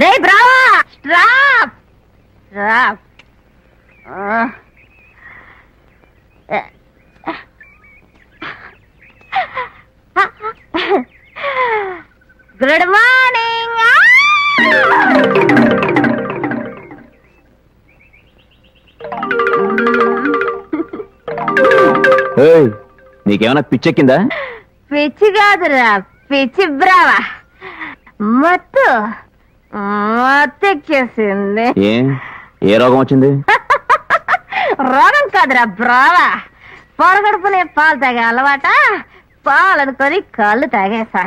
రే Brava stop stop good morning. నీకేమైనా పిచ్చెక్కిందా? పిచ్చి కాదురా, పిచ్చి బ్రావా. మత్తెక్కేసింది. ఏ రోగం వచ్చింది? రోగం కాదురా బ్రావా, పొరగడుపునే పాలు తాగే అలవాట. పాలనుకొని కళ్ళు తాగేసా.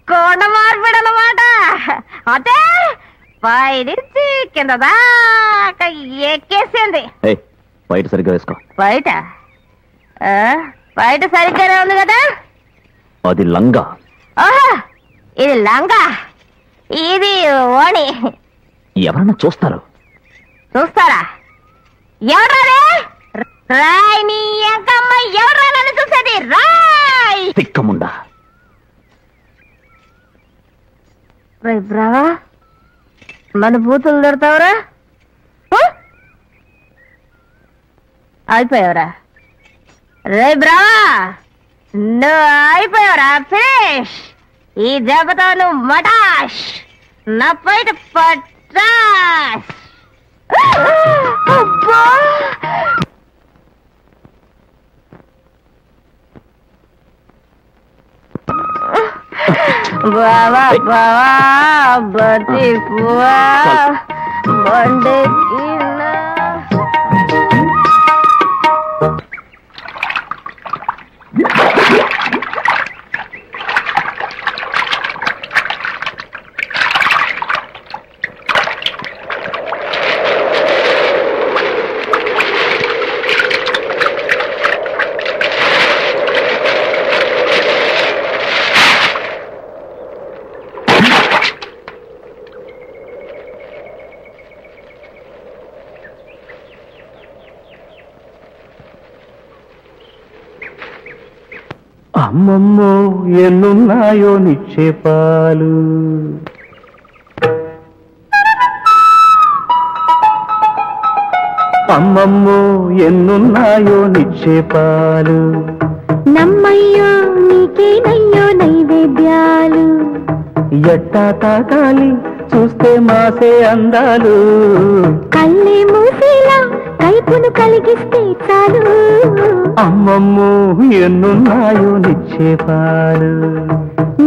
కొండ మార్పిడి అన్నమాట. అదే పైనుంచి కింద దాకా ఎక్కేసింది. బయట సరిగ్గా వేసుకో. బయట బయట సరిగ్గానే ఉంది కదా. అది లంగా. ఓహో, ఇది లంగా, ఇది ఓణి. ఎవరన్నా చూస్తారు? చూస్తారా? ఎవరే రాయ్? నీ అంకమ్మ ఎవరా నన్ను చూసేది? రాయ్ తిక్కముండా. బ్రావా, మన బూతులు దొరుకుతావురా? అయిపోయావురా. రే బ్రావా, నువ్వు అయిపోయావురా. ఫినిష్. ఈ దెబ్బతో నువ్వు మటాష్, నా పైట పటాష్. అబ్బా, బావా బావా బతి పువ్వా బండెక్కిన. అమ్మమ్మో ఎన్నున్నాయో నిక్షేపాలు, అమ్మమ్మో ఎన్నున్నాయో నిక్షేపాలు. నమ్మయ్యో నీకేనయ్యో నైవేద్యాలు. ఎట్టా తాకాలి చూస్తే మాసే అందాలు. కళ్ళే మూసేలా కైపును కలిగిస్తే చాలు. అమ్మమ్మో ఎన్నున్నాయో నిక్షేపాలు.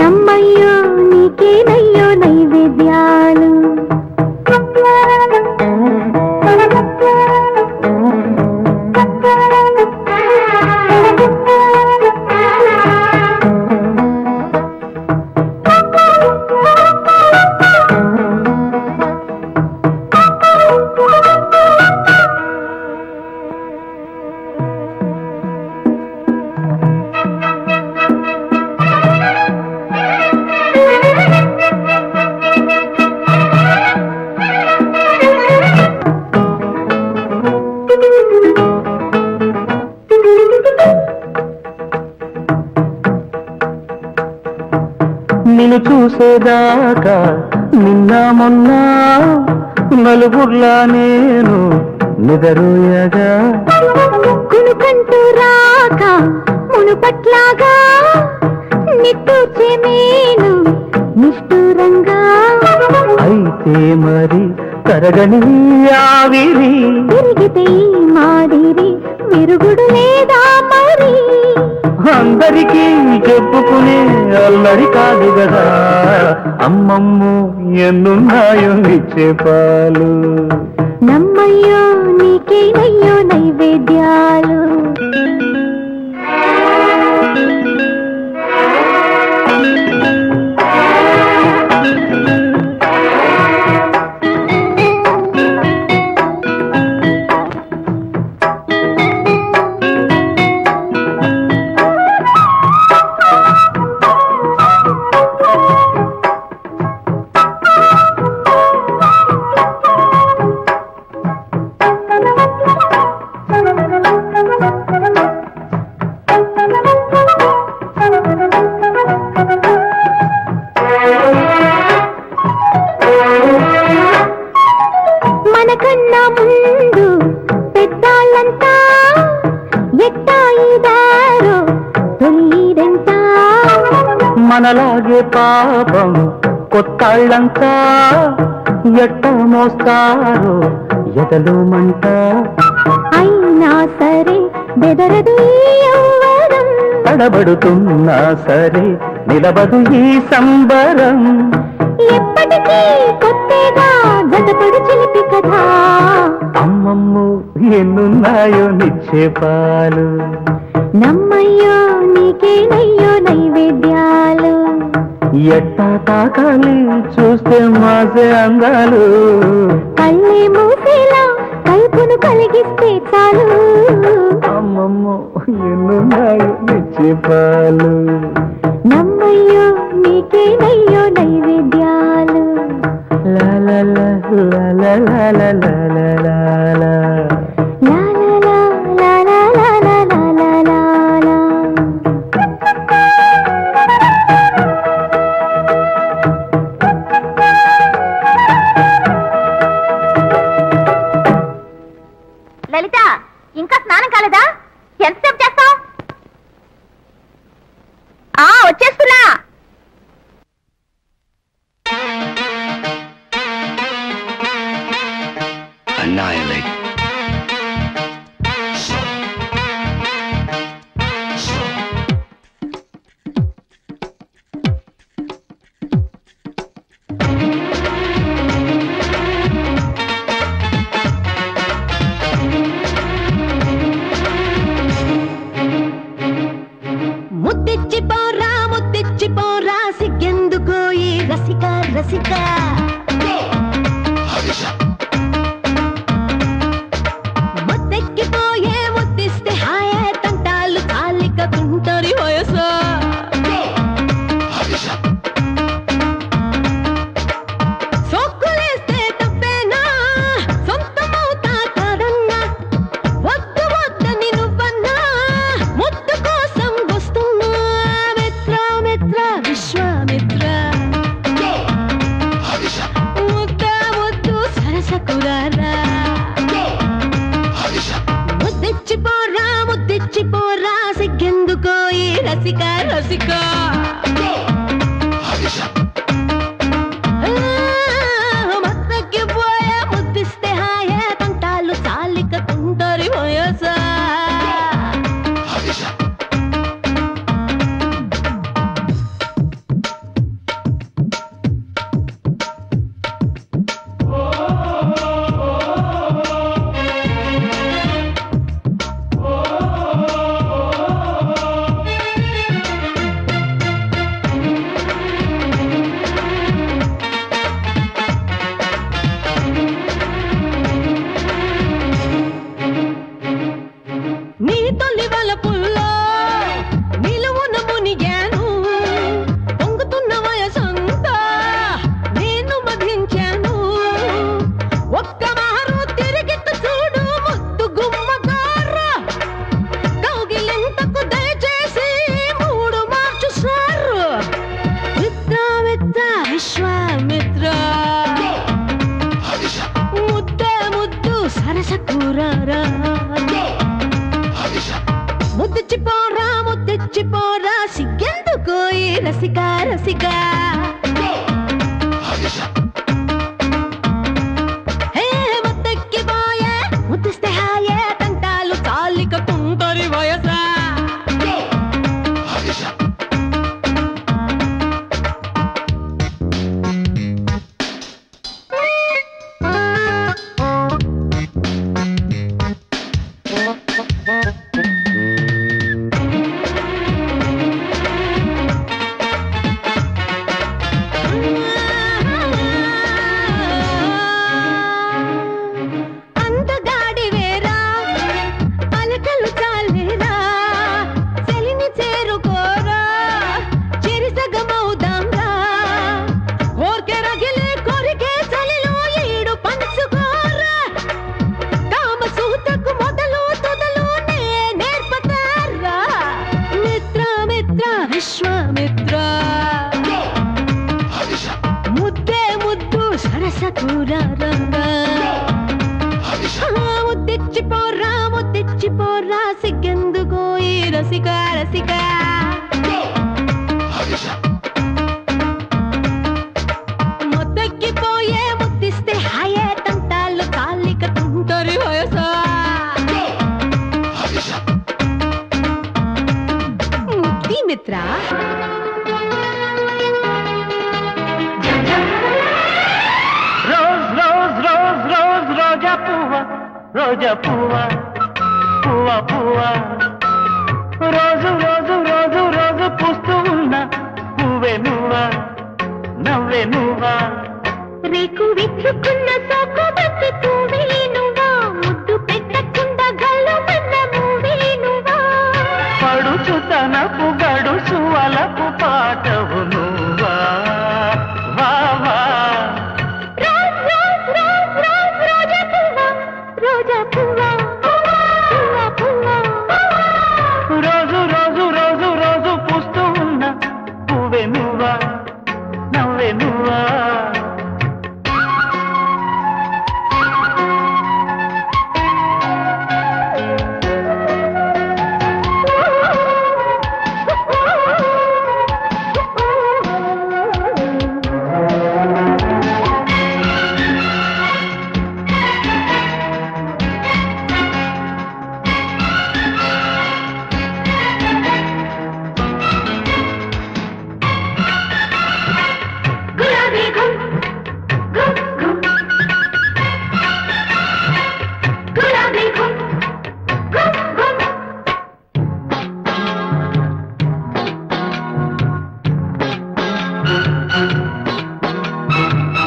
నమ్మయ్యో నీకేనయ్యో నైవేద్యాలు. నిన్ను చూసేదాకా నిన్న మొన్న నలుగుర్లా నేను నిదరోయగా. కునుకంటూ రాక మునుపట్లాగా నిట్టూర్చే మేను నిష్ఠూరంగా. అయితే మరి తరగని ఆవిరి తిరిగితే మాదిరి విరుగుడు లేదా మరి. అందరికీ చెప్పుకునే అల్లరి కాదు కదా. అమ్మమ్మో ఎన్నున్నాయో నిక్షేపాలు. నమ్మయ్యో నీకేనయ్యో నైవేద్యాలు. మనకన్నా ముందు పెద్దాళ్ళంతా ఎట్టాయిదారో తొలిదంతా మనలాగే పాపం కొత్తాళ్ళంతా ఎట్ట మోస్తారో ఎదలు మంట అయినా సరే బెదరదు ఈ యవ్వనం తడబడుతున్నా సరే నిలబదు ఈ సంబరం ఎప్పటికీ కొత్తగా జతపడు చిలిపి కథ అమ్మమ్ము ఎన్నున్నాయో నిక్షేపాలు నమ్మయ్యో నీకేనయ్యో నైవేద్యాలు ఎట్టా తాకాలి చూస్తే మాసే అందాలు కళ్ళే మూసేలా కల్పును కలిగిస్తే చాలు అమ్మమ్ము ఎన్నున్నాయో నిక్షేపాలు నమ్మయ్యో నీకేనయ్యో నైవేద్యాలు లా లా లా లా లా లా లా లా లా లా. లా లా లా లా లా లా లా లా లా లా. లలిత ఇంకా స్నానం కాలేదా? ఎంతసేపు చేస్తావు? వచ్చేస్తున్నా. Annihilate. ముద్దిచ్చిపోరా సిగ్గెందుకో ఈ రసిక రసిక ముద్దెక్కిపోయే ముద్దిస్తే హాయే తంటాలు తాలిక తుంటరి వయసు సోకులేస్తే తప్పేనా సొంతమవుతా కాదన్నా వద్దు వద్దని నువ్వన్నా ముద్దు కోసం వస్తున్నా మిత్ర మిత్ర విశ్వామిత్ర ముద్ద ముద్దు సరసకురారా ముద్దిచ్చిపోరా సిగ్గెందుకో ఈ రసిక రసిక మత్తెక్కిపోయే ముద్దిస్తే హాయే తంటాలు చాలిక తుంటరి వయసా నీ తొలి వలపుల్లో నిలువున మునిగాను పొంగుతున్న వయసంతా నేను మధించాను ఒక్క మారు తిరిగితు చూడు ముద్దు గుమ్మగార కౌగిలింతకు దయచేసి మూడు మార్చు సారు మిత్ర మిత్ర విశ్వామిత్ర ముద్ద ముద్దు సరసకూరారా ముద్దిచ్చిపోరా సిగ్గెందుకో ఈ రసిక రసిక హే ముద్దెక్కిపోయే ముద్దిస్తే హాయే తంటాలు చాలిక తుంటరి వయసా రోజా పువ్వా పువ్వా పువ్వా రోజు రోజు రోజు రోజు పూస్తూ ఉన్నా పువ్వే నువ్వా నవ్వే నువ్వా రేకు విచ్చుకున్న సోకు బట్టి పువ్వే నువ్వా ముద్దు పెట్టకుండా గల్లు మన్న మూవే నువ్వా పడుచు తనపు గడుసు అలపు పాటవు నువ్వా వా వా రోజ్ రోజ్ రోజ్ రోజ్ రోజా పువ్వా రోజా పువ్వా పువ్వా పువ్వా రోజు రోజు రోజు రోజు పూస్తూ ఉన్నా పువ్వే నువ్వా నవ్వే నువ్వా గులాబీ గుమ్ గుమ్ గుమ్ గులాబీ గుమ్ గుమ్ గుమ్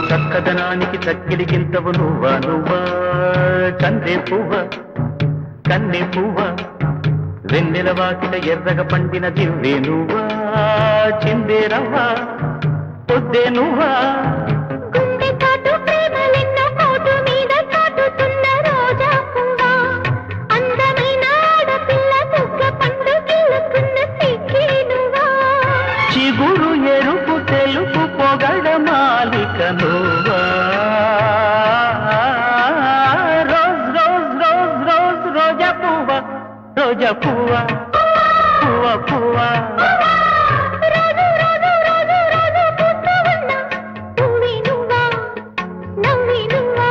చక్కదనానికి చక్కిలికింతవు నువ్వా నువ్వా కందే పువ్వ కన్నె పువ్వ వెన్నెల వాకిట ఎర్రగ పండిన దివ్వే నువ్వా చిందే రవ్వా పొద్దే నువ్వా గుండె కాటు ప్రేమలెన్నో కోటు మీద కాటుతున్న రోజా పువ్వా అందమైన ఆడపిల్ల బుగ్గ పండు గిల్లుకున్న సిగ్గే నువ్వా చిగురు ఎరుపు తెలుపు పొగడ మాలిక నువ్వా రోజ్ రోజ్ రోజ్ రోజ్ రోజా పువ్వ రోజా పువ్వ పువ్వ పువ్వ రోజు రోజు రోజు రోజు పూస్తూ ఉన్నా పువ్వే నువ్వా నవ్వే నువ్వా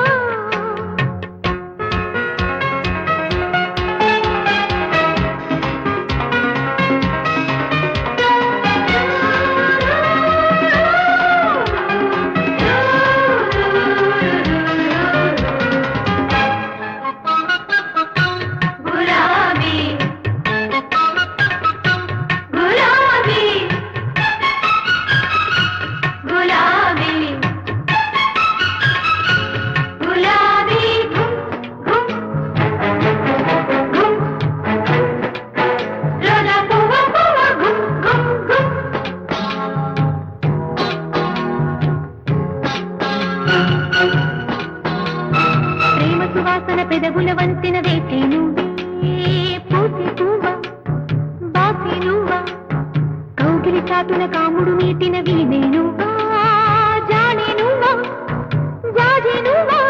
గులాబీ గులాబీ గులాబీ గులాబీ గుమ్ గుమ్ గుమ్ రోజా పువ్వ పువ్వ గుమ్ గుమ్ గుమ్ ప్రేమ సువాసన పెదవుల వంతెన వేసే నువ్వే పూసే పువ్వ బాసే నువ్వా కౌగిలి చాటున కాముడు మీటిన వీణే నువ్వా జానే నువ్వా జాజే నువ్వా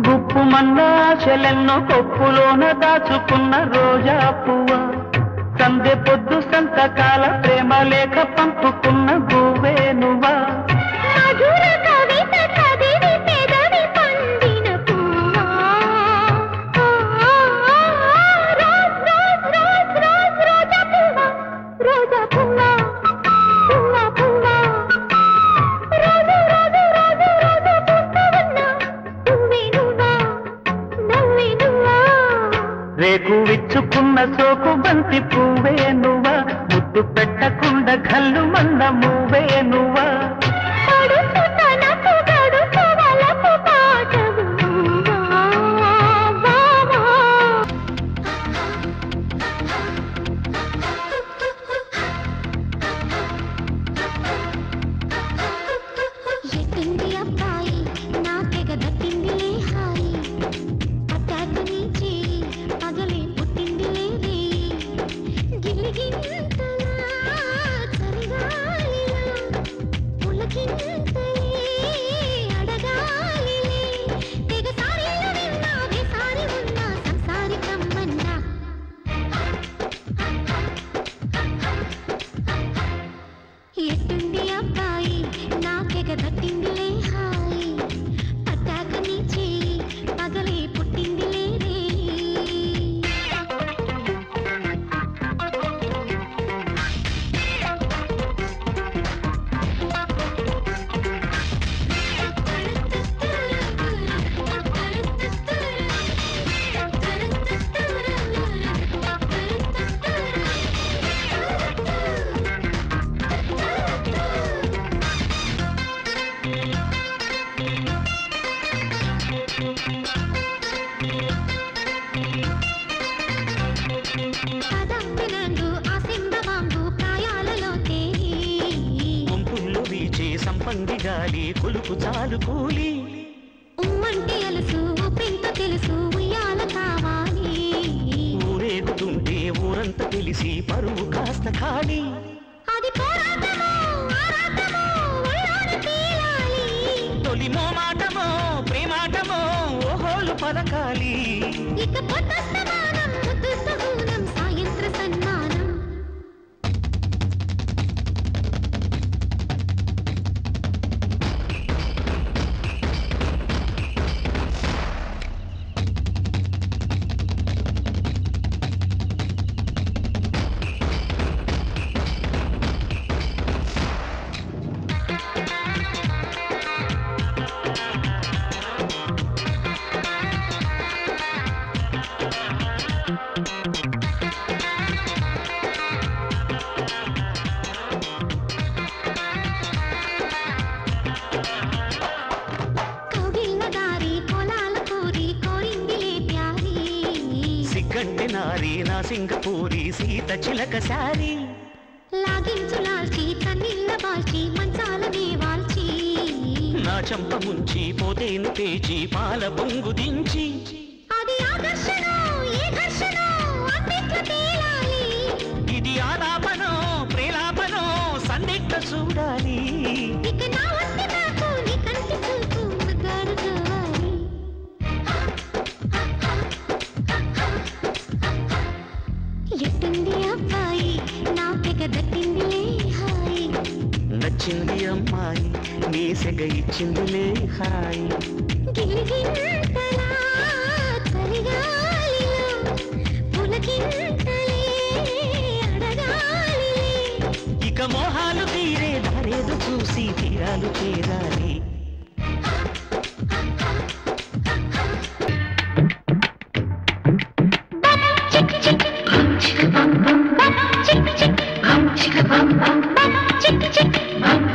గుప్పు మన్నాశలెన్నో కొప్పులోన దాచుకున్న రోజా పువ్వ సందె పొద్దు సంతకాల ప్రేమ లేఖ పంపుకున్న గువ్వే నువ్వా మధుర కవిత చదివి పెదవి పండిన పువ్వా రోజ్ రోజ్ రోజ్ రోజ్ రోజా పువ్వా రోజా పువ్వా పువ్వా పువ్వా రోజు రోజు రోజు రోజు పూస్తూ ఉన్నా పువ్వే నువ్వా నవ్వే నువ్వా రేకు విచ్చుకున్న సోకు బంతి పువ్వే నువ్వా ముద్దు పెట్టకుండా కళ్ళు మంద మువ్వే నువ్వా పడుచు తనకు గడుచు వలపు పాటవు నువ్వా బావా ఎట్టింది అబ్బాయి నాకెగ దట్టిందిలే హాయి పట్టాక నుంచి పగలే పుట్టిందిలే గిల్లి గిల్లింతలా చలిగాలిలా పుల సంపంగి గాలి కులుకు చాలు కూలి ఉమ్మంటే అలసు పెంట తెలుసు ఉయ్యాల కావాలి ఊరేగుతుంటే ఊరంతా తెలిసి పరువు కాస్త ఖాళీ అది పోరాటమో ఆరాటమో ఒళ్ళోన తేలాలి తొలి మోమాటమో ప్రేమాటమో ఓహోలు పలకాలి ఇక పొద్దు సమానం ముద్దు సహూనం సాయంత్ర సన్మానం సిగ్గంటి నారి నా సింగపూరి సీత చిలక సారి లాగించు లాల్చి తన్నిళ్ళ బాల్చి మంచాలనే వాల్చి నా చంప ముంచి పోతేను పేచి పాల పొంగు దించి అది ఆకర్షణ ఏ ఘర్షణ అన్నిట్ల తేలాలి ఇది ఆలాపనో ప్రేలాపనో సన్నిట్ట చూడాలి ఇక నా వస్తే నాకు నీ కంటి చూపు ముద్దాడు కావాలి ఎట్టుంది అబ్బాయి నా పెగ దట్టిందిలే హాయి నచ్చింది అమ్మాయి నీ సెగ ఇచ్చిందిలే హాయి గిలిగింతలా చలిగాలిలో పులకింతలే అడగాలిలే ఇక మోహాలు తీరే దారేదు చూసి తీరాలు చేరాలి చిక్ చిక్ చిక్ బం బం బం చిక్ చిక్ చిక్ బం బం బం చిక్ చిక్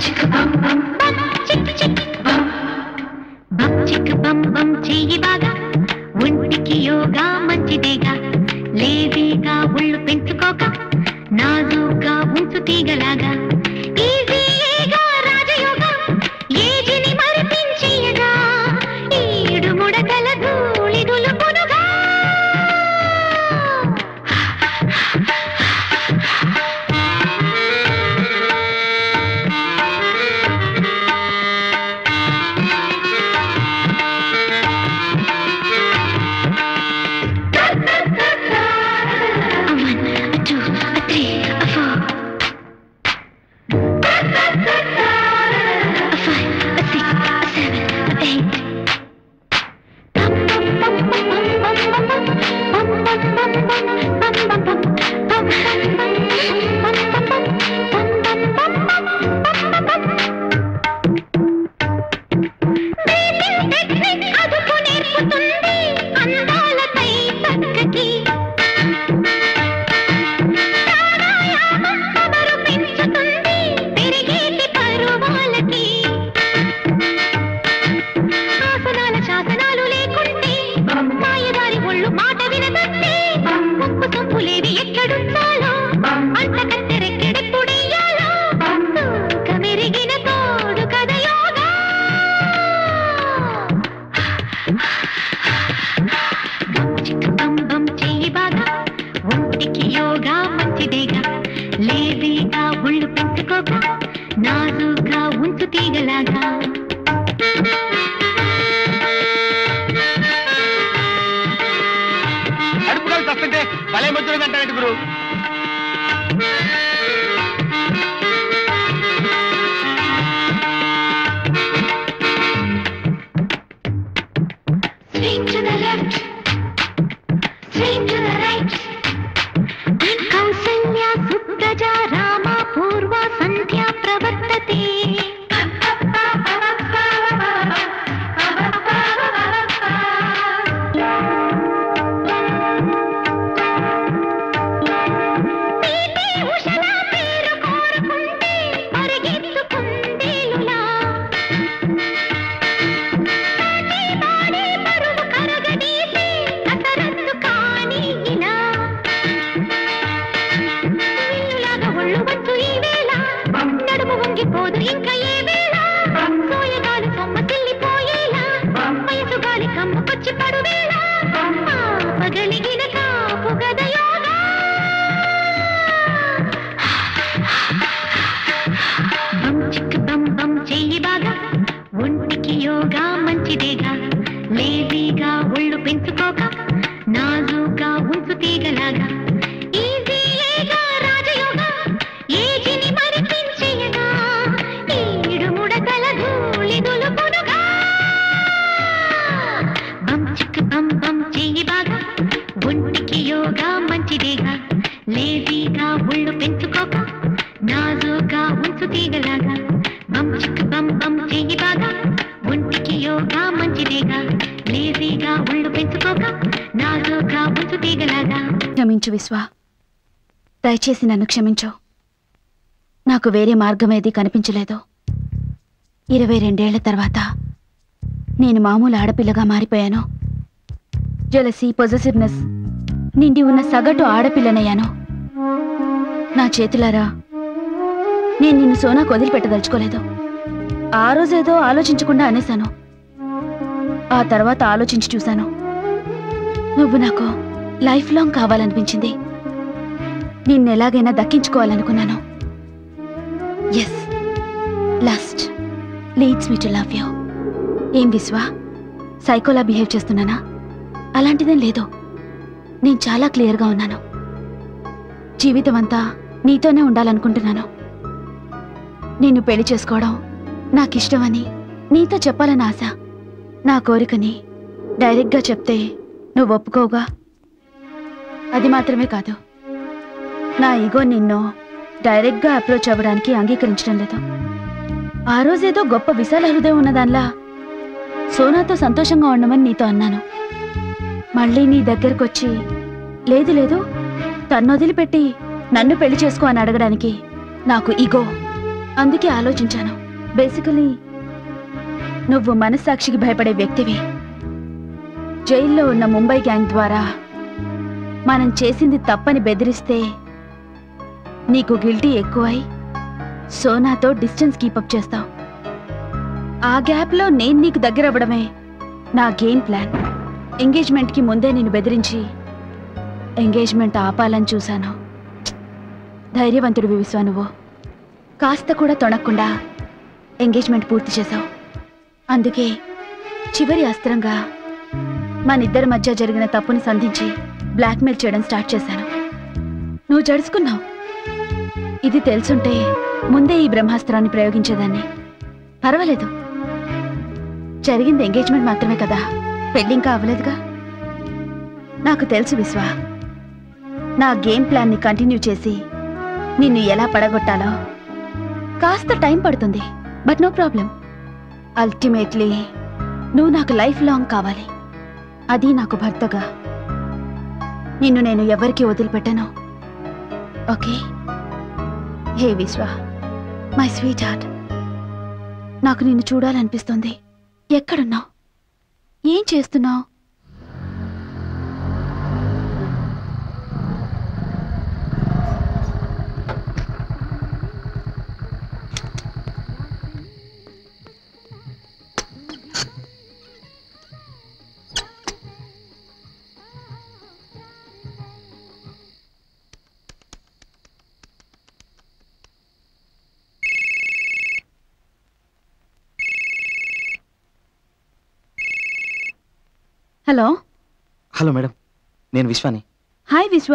చిక్ బం బం బం చిక్ చిక్ బం చిక్ బం బం చెయ్యి బాగా ఒంటికి యోగా మంచిదేగా లేదీగా ఒళ్ళు పెంచుకోక నాజుగా ఉంచు తీగలాగా ఈజీగా రాజయోగం ఏజిని మరిపించేయగా ఈడు ముడతల ధూళి దులుపునుగా నాజుగా ఉంచు తీగలాగా అడుపుకాలు తస్తుంటే భలే మధ్యలో గురు Swing to the left, swing to the right. Kausalya Supraja Rama Purva Sandhya Pravartate. Usha నాలో కాబుతు తీగలాగా. క్షమించు విశ్వ, దయచేసి నన్ను క్షమించు. నాకు వేరే మార్గం ఏది కనిపించలేదు. 22 ఏళ్ల తర్వాత నేను మామూలు ఆడపిల్లగా మారిపోయాను. జెలసీ, పొజెసివ్నెస్ నిండి ఉన్న సగటు ఆడపిల్లనయ్యాను. నా చేతులారా నేను నిన్ను సోనాకు వదిలిపెట్టదలుచుకోలేదు. ఆ రోజేదో ఆలోచించకుండా అనేశాను. ఆ తర్వాత ఆలోచించి చూశాను. నువ్వు నాకు లైఫ్ లాంగ్ కావాలనిపించింది. నిన్నెలాగైనా దక్కించుకోవాలనుకున్నాను. Yes, lust leads me to love you. ఏం విశ్వ, సైకోలా బిహేవ్ చేస్తున్నానా? అలాంటిదేం లేదు. నేను చాలా క్లియర్గా ఉన్నాను. జీవితం అంతా నీతోనే ఉండాలనుకుంటున్నాను. నిన్ను పెళ్లి చేసుకోవడం నాకిష్టమని నీతో చెప్పాలని ఆశ. నా కోరికని డైరెక్ట్గా చెప్తే నువ్వు ఒప్పుకోవుగా? అది మాత్రమే కాదు, నా ఈగో నిన్ను డైరెక్ట్గా అప్రోచ్ అవ్వడానికి అంగీకరించడం లేదు. ఆ రోజేదో గొప్ప విశాల హృదయం ఉన్నదానిలా సోనాతో సంతోషంగా ఉండమని నీతో అన్నాను. మళ్ళీ నీ దగ్గరకొచ్చి లేదు లేదు తన్ను వదిలిపెట్టి నన్ను పెళ్లి చేసుకో అని అడగడానికి నాకు ఈగో. అందుకే ఆలోచించాను. బేసికలీ నువ్వు మనస్సాక్షికి భయపడే వ్యక్తివి. జైల్లో ఉన్న ముంబై గ్యాంగ్ ద్వారా మనం చేసింది తప్పని బెదిరిస్తే నీకు గిల్టీ ఎక్కువై సోనాతో డిస్టెన్స్ కీపప్ చేస్తావు. ఆ గ్యాప్లో నేను నీకు దగ్గర అవ్వడమే నా గేమ్ ప్లాన్. ఎంగేజ్మెంట్కి ముందే నిన్ను బెదిరించి ఎంగేజ్మెంట్ ఆపాలని చూశాను. ధైర్యవంతుడివి విశ్వ నువ్వు. కాస్త కూడా తొణక్కుండా ఎంగేజ్మెంట్ పూర్తి చేశావు. అందుకే చివరి అస్త్రంగా మనిద్దరి మధ్య జరిగిన తప్పుని సంధించి బ్లాక్మెయిల్ చేయడం స్టార్ట్ చేశాను. నువ్వు జడుచుకున్నావు. ఇది తెలుసుంటే ముందే ఈ బ్రహ్మాస్త్రాన్ని ప్రయోగించేదాన్ని. పర్వాలేదు, జరిగింది ఎంగేజ్మెంట్ మాత్రమే కదా, పెళ్ళింకా అవ్వలేదుగా. నాకు తెలుసు విశ్వ, నా గేమ్ ప్లాన్ని కంటిన్యూ చేసి నిన్ను ఎలా పడగొట్టాలో కాస్త టైం పడుతుంది. But no problem. అల్టిమేట్లీ నువ్వు నాకు లైఫ్ లాంగ్ కావాలి. అది నాకు భర్తగా. నిన్ను నేను ఎవరికీ వదిలిపెట్టను. ఓకే? హే విశ్వ, మై స్వీట్ హార్ట్, నాకు నిన్ను చూడాలనిపిస్తుంది. ఎక్కడున్నావు? ఏం చేస్తున్నావు? హలో. హలో మేడం, నేను విశ్వాని. హాయ్ విశ్వ,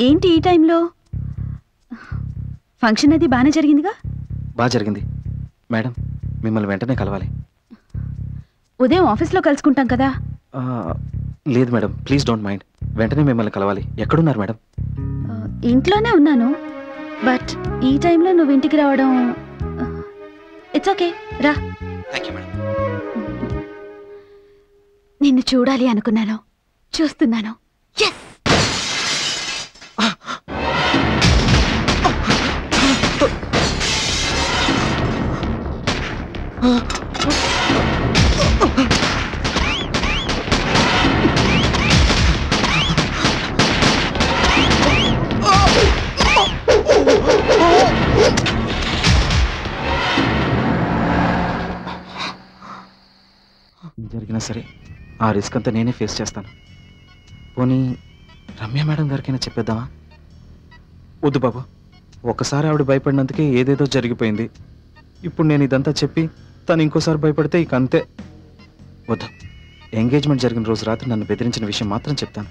ఏంటి ఈ టైంలో? ఫంక్షన్ అది బాగానే జరిగిందిగా? బాగా జరిగింది మేడం, మిమ్మల్ని వెంటనే కలవాలి. ఉదయం ఆఫీస్లో కలుసుకుంటాం కదా. లేదు మేడం, ప్లీజ్ డోంట్ మైండ్. వెంటనే మిమ్మల్ని కలవాలి. ఎక్కడున్నారు మేడం? ఇంట్లోనే ఉన్నాను. బట్ ఈ టైంలో నువ్వు ఇంటికి రావడం ఇట్స్ ఓకే, రా. Thank you madam. నిన్ను చూడాలి అనుకున్నాను, చూస్తున్నాను. ఎస్! జరిగినా సరే ఆ రిస్క్ అంతా నేనే ఫేస్ చేస్తాను. పోనీ రమ్య మేడం గారికైనా చెప్పేద్దామా? వద్దు బాబు, ఒకసారి ఆవిడ భయపడినందుకే ఏదేదో జరిగిపోయింది. ఇప్పుడు నేను ఇదంతా చెప్పి తను ఇంకోసారి భయపడితే ఇక అంతే. వద్దు, ఎంగేజ్మెంట్ జరిగిన రోజు రాత్రి నన్ను బెదిరించిన విషయం మాత్రం చెప్తాను.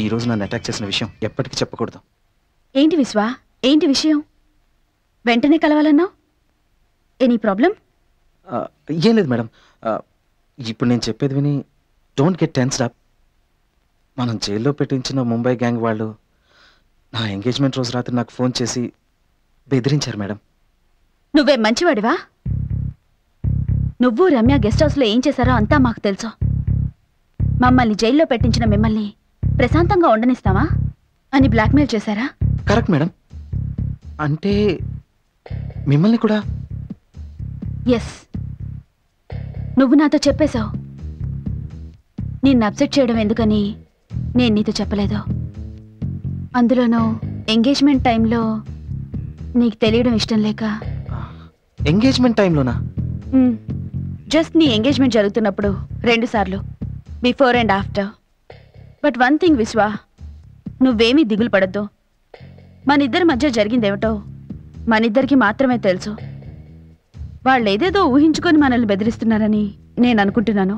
ఈ రోజు నన్ను అటాక్ చేసిన విషయం ఎప్పటికీ చెప్పకూడదు. ఏంటి విశ్వ, ఏంటి విషయం? వెంటనే కలవాలన్నావు? Any problem? ఏం లేదు మేడం, ఇప్పుడు నేను చెప్పేది విని డోంట్ గెట్ టెన్స్డ్ అప్. మనం జైల్లో పెట్టించిన ముంబై గ్యాంగ్ వాళ్ళు నా ఎంగేజ్మెంట్ రోజు రాత్రి నాకు ఫోన్ చేసి బెదిరించారు మేడం. నువ్వే మంచివాడివా? నువ్వు రమ్య గెస్ట్ హౌస్లో ఏం చేశారో అంతా మాకు తెలుసు. మమ్మల్ని జైల్లో పెట్టించిన మిమ్మల్ని ప్రశాంతంగా ఉండనిస్తావా అని బ్లాక్మెయిల్ చేశారా? Correct madam. అంటే మిమ్మల్ని కూడా? ఎస్, నువ్వు నాతో చెప్పేశావు. నిన్ను అప్సెట్ చేయడం ఎందుకని నేను నీతో చెప్పలేదు. అందులోనూ ఎంగేజ్మెంట్ టైంలో నీకు తెలియడం ఇష్టం లేక. ఎంగేజ్మెంట్ టైంలోనా? జస్ట్ నీ ఎంగేజ్మెంట్ జరుగుతున్నప్పుడు 2 సార్లు, before and after. But one thing Vishwa, నువ్వేమీ దిగులు పడద్దు. మనిద్దరి మధ్య జరిగిందేమిటో మనిద్దరికి మాత్రమే తెలుసు. వాళ్ళేదేదో ఊహించుకొని మనల్ని బెదిరిస్తున్నారని నేను అనుకుంటున్నాను.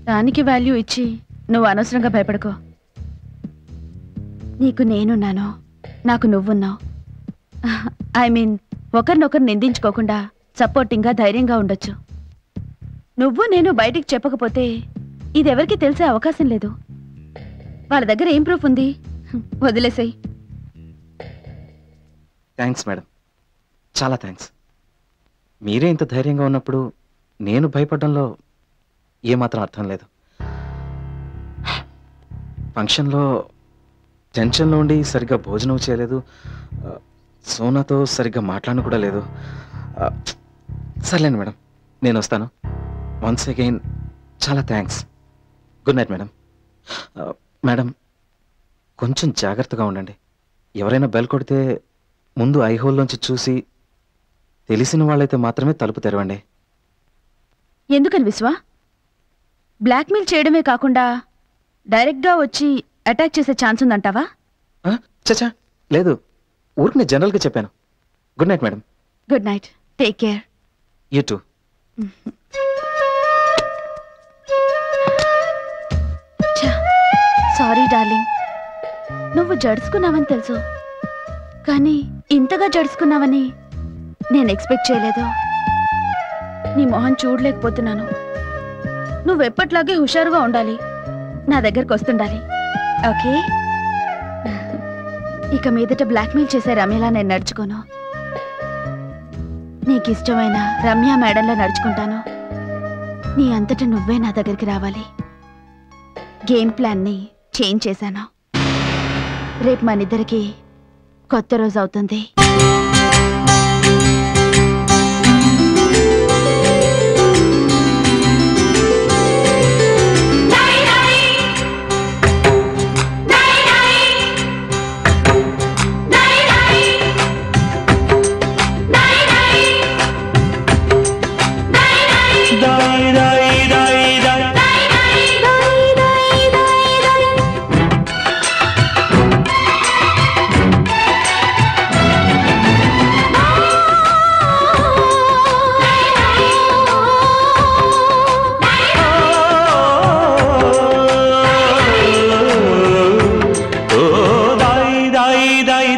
దానికి వాల్యూ ఇచ్చి నువ్వు అనవసరంగా భయపడకో. నీకు నేనున్నాను, నాకు నువ్వున్నావు. ఐ మీన్, ఒకరినొకరు నిందించుకోకుండా సపోర్టింగ్గా ధైర్యంగా ఉండొచ్చు. నువ్వు నేను బయటికి చెప్పకపోతే ఇదెవరికి తెలిసే అవకాశం లేదు. వాళ్ళ దగ్గర ఏం ప్రూఫ్ ఉంది? వదిలేసాయి. థ్యాంక్స్ మేడం, చాలా థ్యాంక్స్. మీరే ఇంత ధైర్యంగా ఉన్నప్పుడు నేను భయపడడంలో ఏమాత్రం అర్థం లేదు. ఫంక్షన్లో టెన్షన్లో ఉండి సరిగ్గా భోజనం చేయలేదు, సోనాతో సరిగ్గా మాట్లాడను కూడా లేదు. సర్లేండి మేడం, నేను వస్తాను. వన్స్ అగైన్ చాలా thanks. Good night madam. Madam, కొంచెం జాగ్రత్తగా ఉండండి. ఎవరైనా బెల్ కొడితే ముందు ఐహోల్లోంచి చూసి తెలిసిన వాళ్ళైతే మాత్రమే తలుపు తెరవండి. ఎందుకని విశ్వా? బ్లాక్మెయిల్ చేయడమే కాకుండా డైరెక్ట్గా వచ్చి అటాక్ చేసే ఛాన్స్ ఉందంటావా? చచ్చా, లేదు, ఊరికి నేను జనరల్గా చెప్పాను. Good night madam. Good night, take care. You two. Sorry darling, నువ్వు జడుచుకున్నావని తెలుసు, కానీ ఇంతగా జడుచుకున్నావని నేను ఎక్స్పెక్ట్ చేయలేదు. నీ మొహం చూడలేకపోతున్నాను. నువ్వెప్పట్లాగే హుషారుగా ఉండాలి, నా దగ్గరకు వస్తుండాలి. ఓకే? ఇక మీదట బ్లాక్మెయిల్ చేసే రమ్యలా నేను నడుచుకోను. నీకు ఇష్టమైన రమ్య మేడంలా నడుచుకుంటాను. నీ అంతటా నువ్వే నా దగ్గరికి రావాలి. గేమ్ ప్లాన్ని చేంజ్ చేశాను. రేపు మనిద్దరికి కొత్త రోజు అవుతుంది.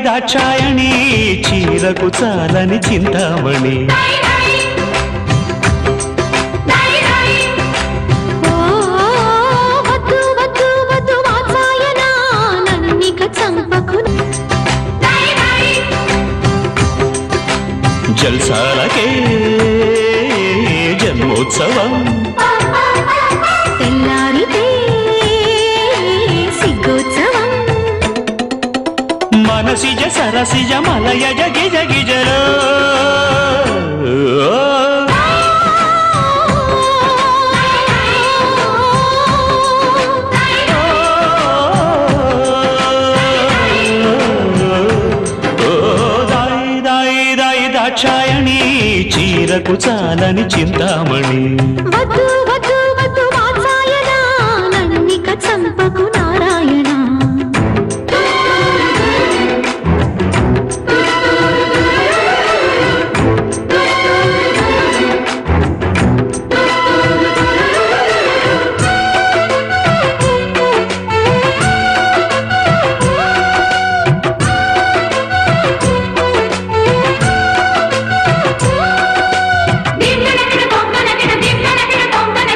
దాక్షాయణి చీరకు చాలని చింతామణి, జల్సాలకే జన్మోత్సవం, తెల్లారితే సిగ్గోత్సవం, మనసిజ సరసిజ మలయజ గిజ గిజలో, దాక్షాయణి చీరకు చాలని చింతామణి, వద్దు వద్దు వద్దు వాత్సాయన నన్నిక చంపకు నారాయణ. దిమ్మనకిడ బొమ్మనకిడ దిమ్మనకిడ బొమ్మన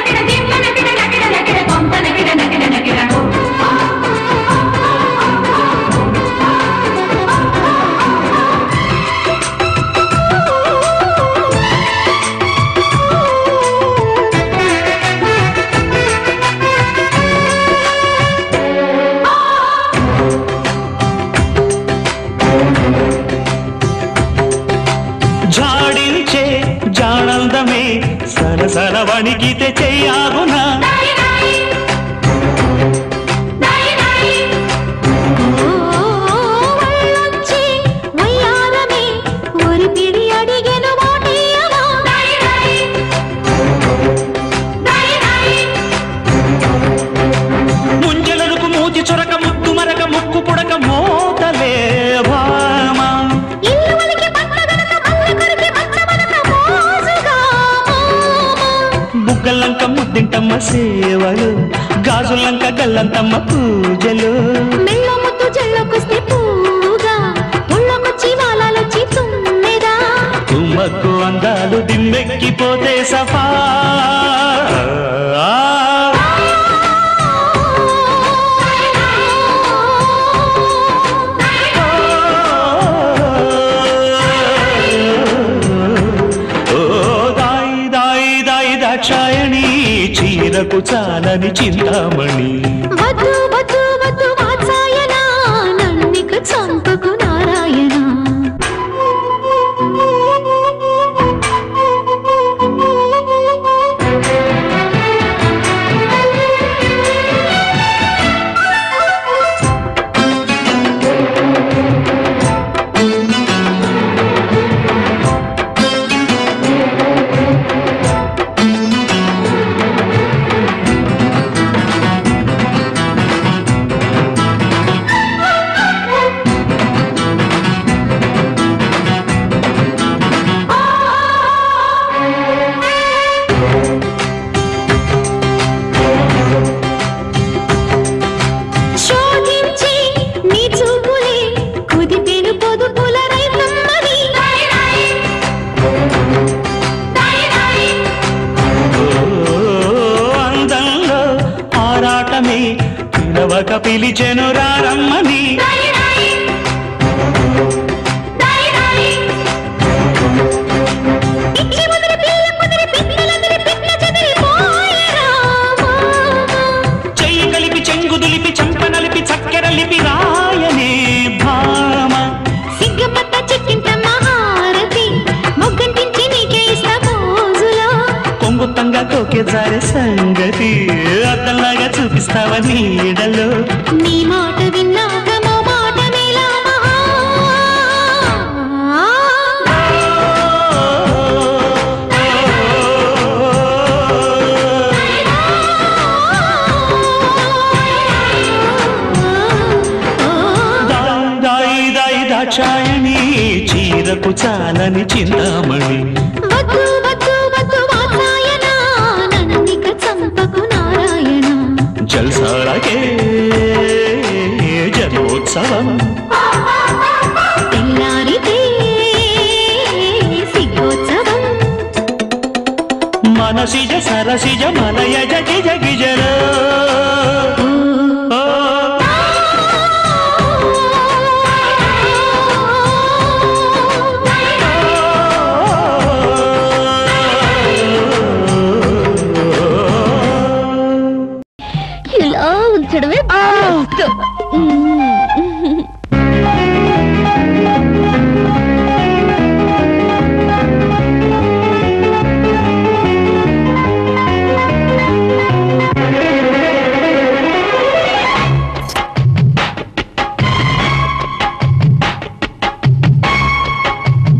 వణికితే చెయ్యాగునా ముంజలకు మూతి చొరక ముద్దు మరక ముక్కు పుడక మోతలే భామా బుగ్గలంక ముద్దింటమ్మ సేవలు గాజులంక గల్లంతమ్మ పూజలు మెల్లముద్దు జల్లకొస్తే పూగా ముళ్ళకొచ్చి వాలాలొచ్చి తుమ్మెదా తుమ్మకు అందాలు దిమ్మెక్కిపోతే సఫా దాక్షాయణి చీరకు చాలని చింతామణి వద్దు వద్దు వద్దు వాత్సాయన నన్నిక చంపకు నారాయణ పిలవక పిలిచెను రారమ్మని చెయ్యి కలిపి చెంగు దులిపి చంపనలిపి చక్కెరలిపి రాయనే భామ సిగ్గపట్ట చిక్కింట మహారతి మొగ్గంటించి నీకే ఇస్తా పోజులో కొంగుతంగా కోకే జారే సంగతి అద్దల్లాగా చూపిస్తావా నీడలో నీ మాట విన్నాక మో మాట మేలా దాక్షాయణి చీరకు చాలని చింతామణి వద్దు వద్దు వద్దు వాత్సాయన నన్నిక చంపకు నారాయణ జల్సాలకే జన్మోత్సవం తెల్లారితే సిగ్గోత్సవం మనసిజ సరసిజ మలయజ గిజ గిజల ఇలా ఉంచడమే